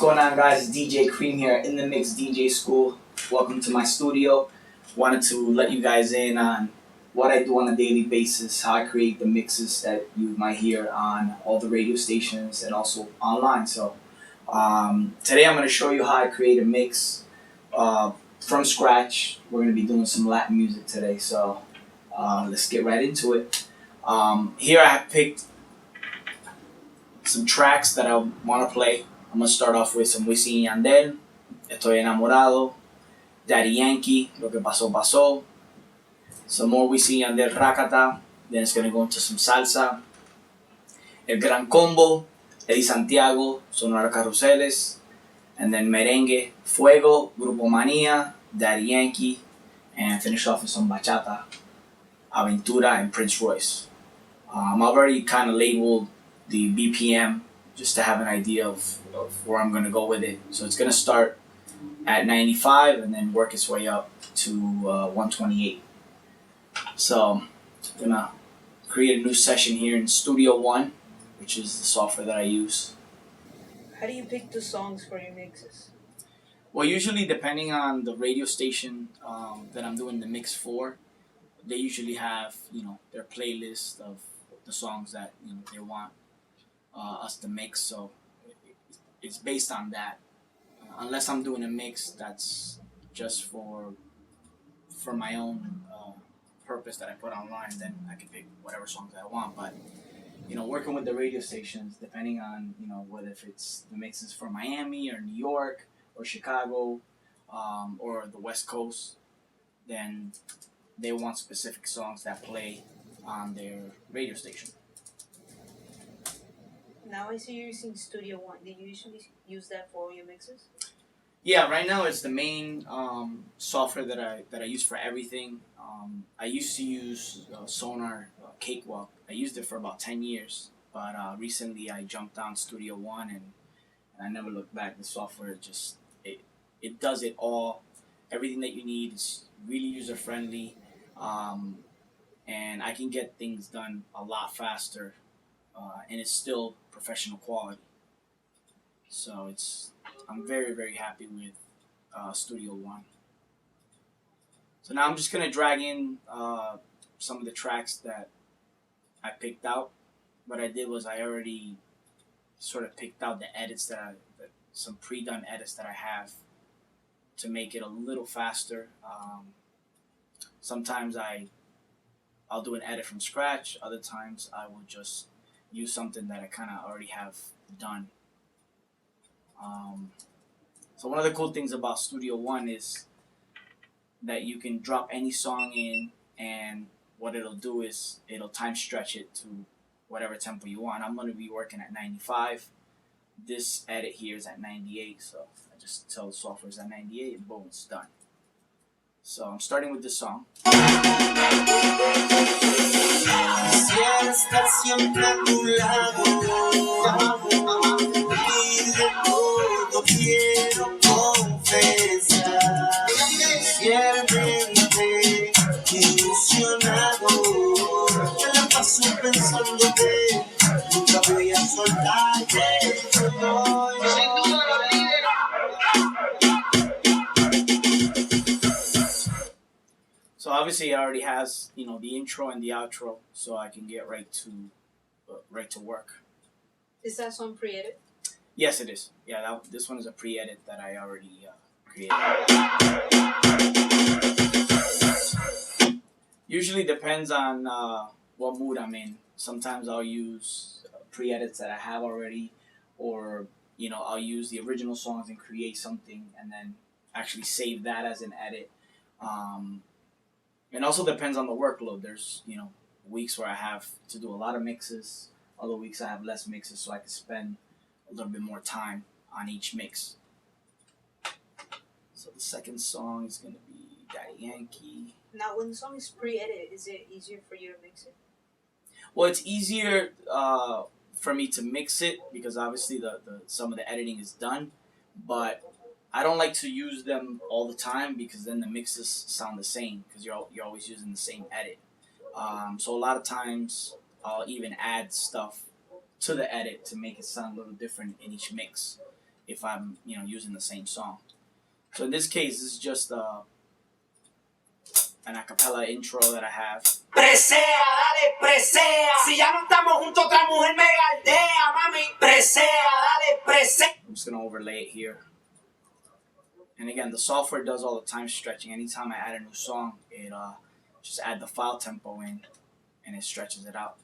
going on, guys? It's DJ Creme here in the Mix DJ School. Welcome to my studio. Wanted to let you guys in on what I do on a daily basis, how I create the mixes that you might hear on all the radio stations and also online. So today I'm going to show you how I create a mix from scratch. We're going to be doing some Latin music today, so let's get right into it. Here I have picked some tracks that I want to play. I'm going to start off with some Wisin y Yandel, Estoy Enamorado, Daddy Yankee, Lo que pasó pasó, some more Wisin y Yandel, Rakata, then it's going to go into some salsa, El Gran Combo, Eddie Santiago, Sonora Carruseles, and then merengue, Fuego, Grupo Manía, Daddy Yankee, and finish off with some bachata, Aventura, and Prince Royce. I've already kind of labeled the BPM just to have an idea of where I'm going to go with it. So it's going to start at 95 and then work its way up to 128. So I'm going to create a new session here in Studio One, which is the software that I use. How do you pick the songs for your mixes? Well, usually depending on the radio station that I'm doing the mix for, they usually have, their playlist of the songs that they want us to mix. So it's based on that. Unless I'm doing a mix that's just for my own purpose that I put online, then I can pick whatever songs I want. But working with the radio stations, depending on whether if it's the mixes for Miami or New York or Chicago or the West Coast, then they want specific songs that play on their radio station. Now I see you're using Studio One. Do you usually use that for all your mixes? Yeah, right now it's the main software that I use for everything. I used to use Sonar Cakewalk. I used it for about 10 years, but recently I jumped on Studio One and I never looked back. The software just it does it all. Everything that you need is really user friendly, and I can get things done a lot faster, and it's still professional quality. So I'm very, very happy with Studio One. So now I'm just gonna drag in some of the tracks that I picked out. What I did was I already sort of picked out the edits some pre-done edits that I have to make it a little faster. Sometimes I'll do an edit from scratch. Other times I will just use something that I kind of already have done. So one of the cool things about Studio One is that you can drop any song in, and what it'll do is it'll time stretch it to whatever tempo you want. I'm going to be working at 95. This edit here is at 98, so I just tell the software it's at 98 and boom, it's done. So I'm starting with this song. Quisiera estar siempre a tu lado y de todo quiero confesar. Siempre ilusionado, que la paso pensándote, nunca voy a soltarte. Sin duda los líderes. So obviously it already has the intro and the outro, so I can get right to work. Is that song pre-edit? Yes, it is. Yeah, this one is a pre-edit that I already created. Usually depends on what mood I'm in. Sometimes I'll use pre-edits that I have already, or I'll use the original songs and create something and then actually save that as an edit. And also depends on the workload. There's weeks where I have to do a lot of mixes. Other weeks I have less mixes, so I can spend a little bit more time on each mix. So the second song is going to be Daddy Yankee. Now, when the song is pre-edited, is it easier for you to mix it? Well, it's easier for me to mix it because obviously some of the editing is done, but I don't like to use them all the time because then the mixes sound the same because you're always using the same edit. So a lot of times I'll even add stuff to the edit to make it sound a little different in each mix. if I'm using the same song. So in this case, this is just an acapella intro that I have. Presea, dale, presea. Si ya no estamos juntos, otra mujer me galdea, mami. Presea, dale, presea. I'm just gonna overlay it here. And again, the software does all the time stretching. Anytime I add a new song, it just add the file tempo in, and it stretches it out.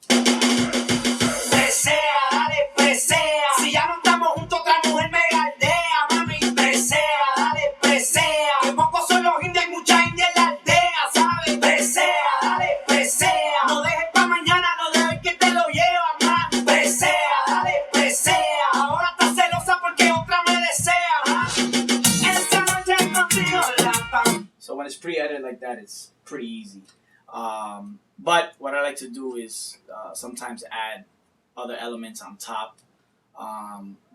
Presea, dale, presea. Si ya no estamos juntos, otra mujer me galdea, mami. Presea, dale, presea. Que pocos son los indios y mucha india en la aldea, ¿sabes? Presea, dale, presea. No dejes pa' mañana, no dejes que te lo llevan, man. Presea, dale, presea. Ahora estás celosa porque otra me desea. Esta noche contigo la paz. So when it's pre-edited like that, it's pretty easy. But what I like to do is sometimes add other elements on top,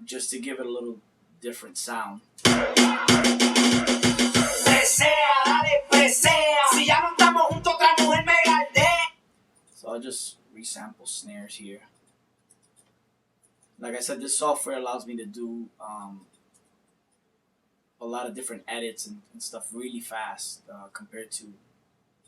just to give it a little different sound. So I'll just resample snares here. Like I said, this software allows me to do a lot of different edits and stuff really fast compared to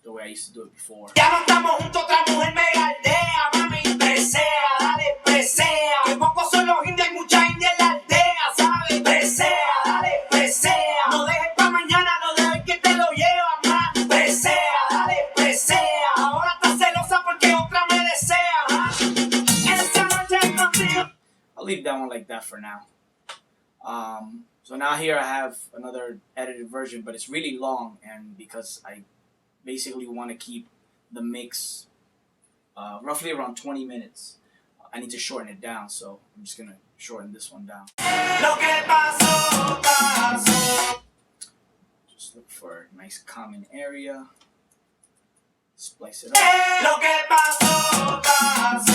the way I used to do it before. Ya no estamos juntos, otra mujer me galdea, mami. Presea, dale, presea. Que pocos son los indios y mucha india en la aldea, ¿sabes? Presea, dale, presea. No dejes pa' mañana, no dejes que te lo llevan, man. Presea, dale, presea. Ahora estás celosa porque otra me desea. Esta noche contigo. I'll leave that one like that for now. So now here I have another edited version, but it's really long, and because I basically want to keep the mix roughly around 20 minutes. I need to shorten it down, so I'm just going to shorten this one down. Lo que pasó, pasó. Just look for a nice common area. Splice it up. Lo que pasó, pasó.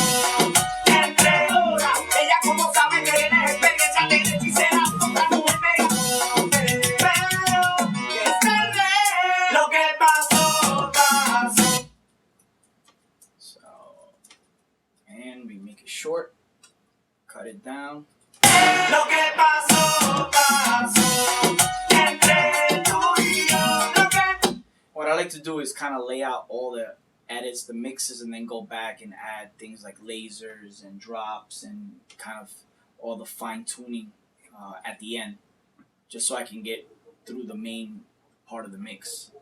Entre horas, ella como sabe que tienes experiencia, te hechicera, otra mujer me pero que tarde. Lo que pasó, pasó. So, and we make it short. Cut it down. Lo que pasó, pasó. Entre tú y yo. Lo que What I like to do is kind of lay out all the edits, the mixes, and then go back and add things like lasers and drops and kind of all the fine tuning at the end, just so I can get through the main part of the mix.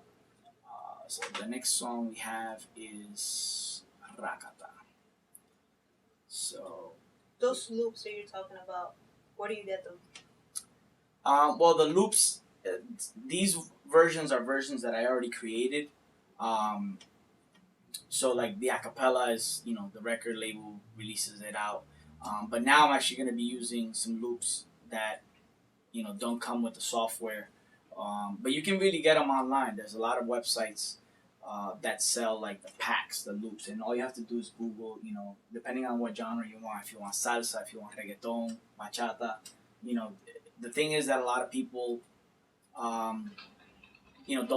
So the next song we have is Rakata. So, Those loops that you're talking about, where do you get them? well, the loops, these versions are versions that I already created. So like the acapella is, the record label releases it out. But now I'm actually going to be using some loops that, don't come with the software. But you can really get them online. There's a lot of websites that sell like the packs, the loops. And all you have to do is Google, depending on what genre you want. If you want salsa, if you want reggaeton, bachata, the thing is that a lot of people, don't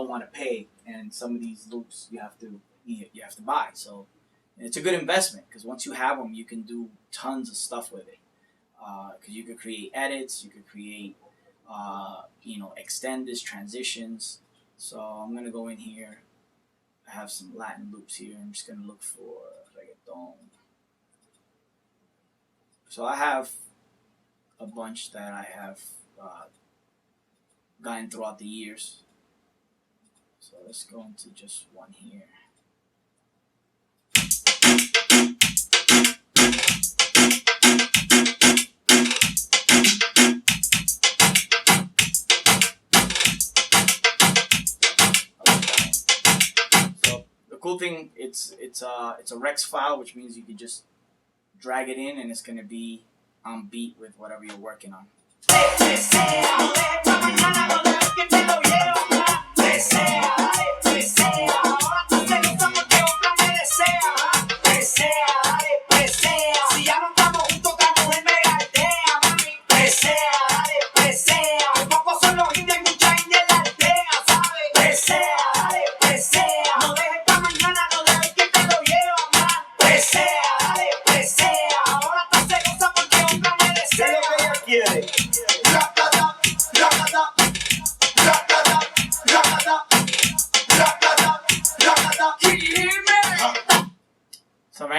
want to pay. And some of these loops you have to buy. So it's a good investment because once you have them, you can do tons of stuff with it. Because you could create edits, you could create, extended transitions. So I'm going to go in here. I have some Latin loops here. I'm just going to look for reggaeton. So I have a bunch that I have gotten throughout the years. So let's go into just one here. Cool thing, it's a Rex file, which means you can just drag it in and it's going to be on beat with whatever you're working on. Quiere.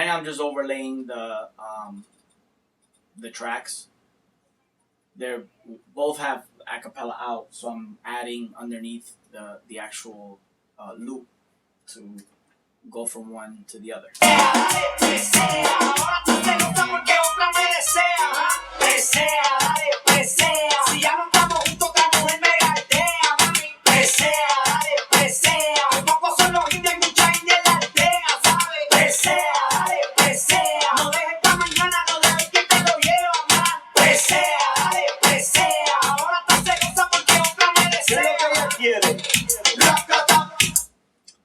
now I'm just overlaying the tracks. They're both have acapella out, so I'm adding underneath the actual loop to go from one to the other.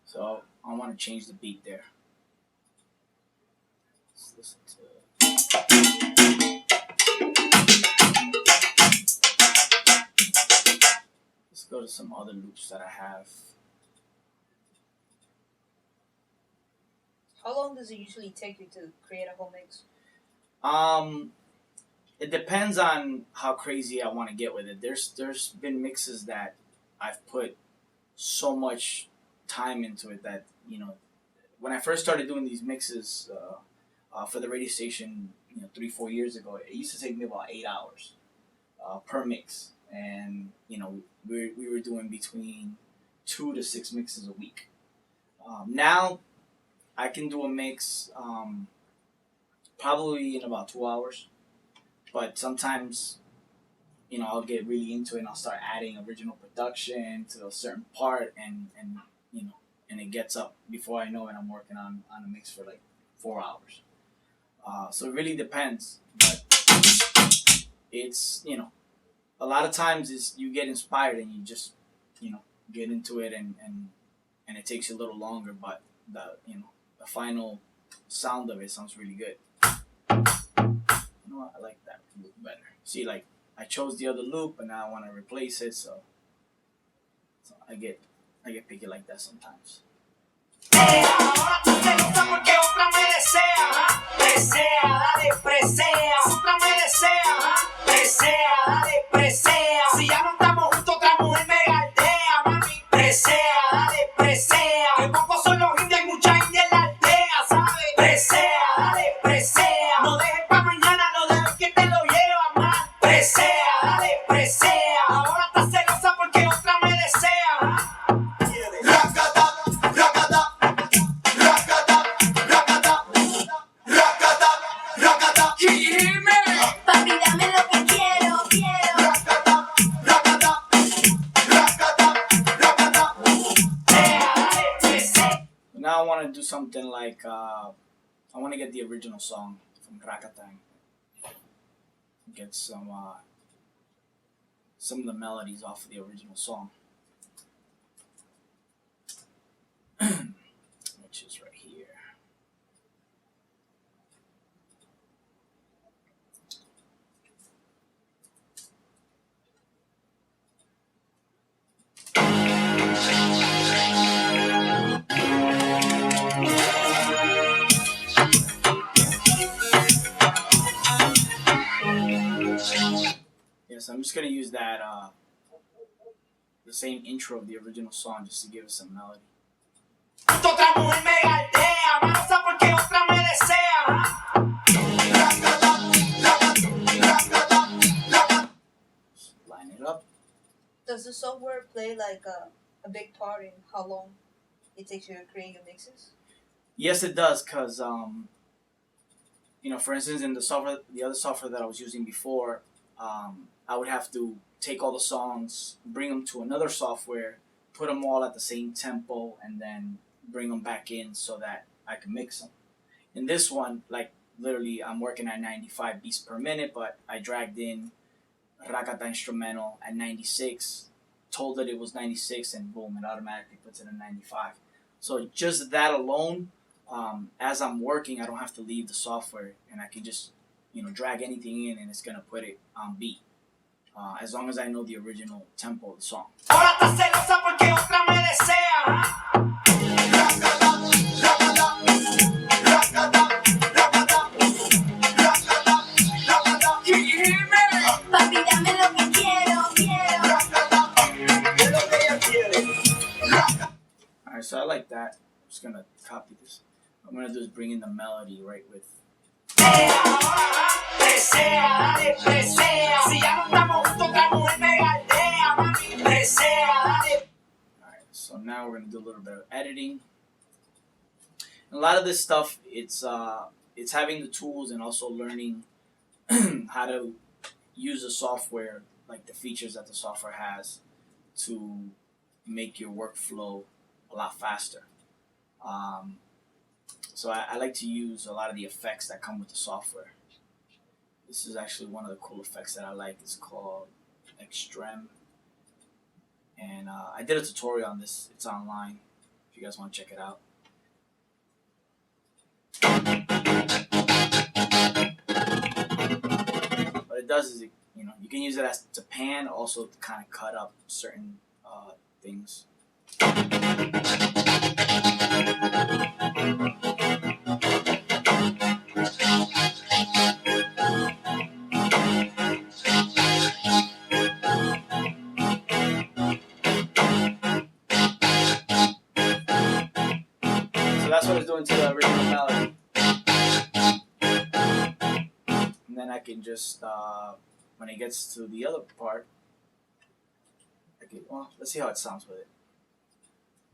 So I want to change the beat there. Let's listen to. Let's go to some other loops that I have. How long does it usually take you to create a whole mix? It depends on how crazy I want to get with it. There's been mixes that I've put so much time into it that, you know, when I first started doing these mixes for the radio station, 3-4 years ago, it used to take me about 8 hours per mix, and we were doing between 2 to 6 mixes a week. Now I can do a mix probably in about 2 hours, but sometimes I'll get really into it and I'll start adding original production to a certain part, and it gets up before I know it. I'm working on a mix for like 4 hours. So it really depends, but it's a lot of times is you get inspired and you just get into it, and it takes you a little longer, but the final sound of it sounds really good. I like that loop better. See, like I chose the other loop and now I want to replace it, so I get picky like that sometimes. Now I want to do something like I want to get the original song from Rakatang. Get some of the melodies off of the original song, which is right here. Yes, I'm just gonna use that the same intro of the original song just to give it some melody. Just line it up. Does the software play like a big part in how long it takes you to create your mixes? Yes, it does, cause for instance, in the other software that I was using before, I would have to take all the songs, bring them to another software, put them all at the same tempo, and then bring them back in so that I can mix them. In this one, like literally, I'm working at 95 beats per minute, but I dragged in Rakata instrumental at 96, told it was 96, and boom, it automatically puts it at 95. So just that alone, as I'm working, I don't have to leave the software, and I can just drag anything in and it's gonna put it on beat. As long as I know the original tempo of the song. Alright, so I like that. I'm just gonna copy this. I'm gonna do is bring in the melody right with. Presea, dale, presea. Si ya no estamos juntos, otra mujer me galdea, mami. Presea, dale. Alright, so now we're gonna do a little bit of editing. And a lot of this stuff, it's having the tools and also learning how to use the software, like the features that the software has, to make your workflow a lot faster. So I like to use a lot of the effects that come with the software. This is actually one of the cool effects that I like. It's called Extreme. And I did a tutorial on this. It's online if you guys want to check it out. What it does is, you can use it as to pan, also to kind of cut up certain things. So that's what it's doing to the original melody. And then I can just, when it gets to the other part, let's see how it sounds with it.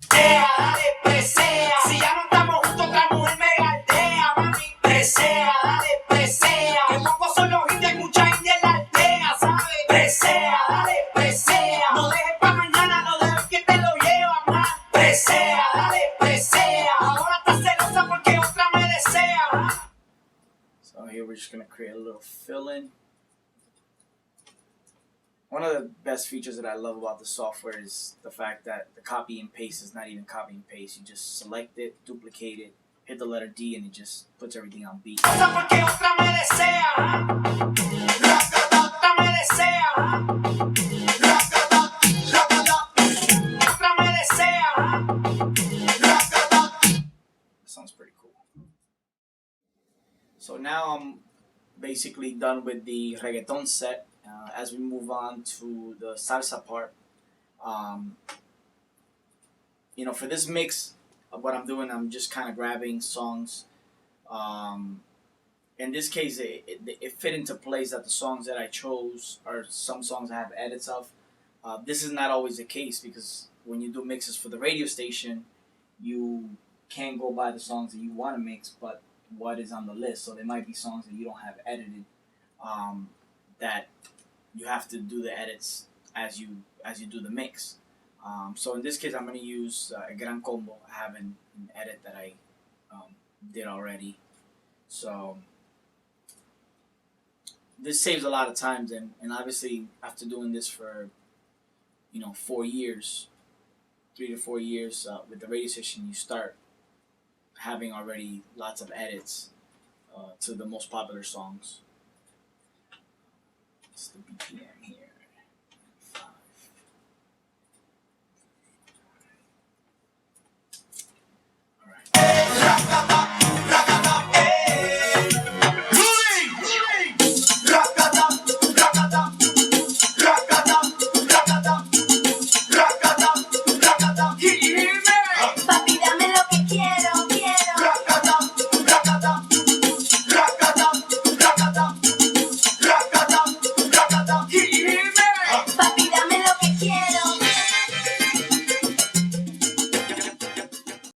Presea, dale, presea. Si ya no estamos juntos, otra mujer me galdea, mami. Presea, dale, presea. Que pocos son los indios, hay mucha india en la aldea, ¿sabes? Presea, dale, presea. No dejes pa' mañana, no dejes que te lo lleva, man. Presea, dale, presea. Ahora estás celosa porque otra me desea. So here we're just going to create a little fill-in. One of the best features that I love about the software is the fact that the copy and paste is not even copy and paste. You just select it, duplicate it, hit the letter D, and it just puts everything on beat. Porque otra me desea. Otra me desea. Otra me desea. That sounds pretty cool. So now I'm basically done with the reggaeton set. As we move on to the salsa part, for this mix, what I'm doing, I'm just kind of grabbing songs. In this case, it fit into place that the songs that I chose are some songs I have edits of. This is not always the case because when you do mixes for the radio station, you can't go by the songs that you want to mix, but what is on the list. So there might be songs that you don't have edited that you have to do the edits as you do the mix. So in this case, I'm going to use a Gran Combo. I have an edit that I did already. So this saves a lot of times, and obviously after doing this for 4 years, 3 to 4 years with the radio station, you start having already lots of edits to the most popular songs. What's the BPM here?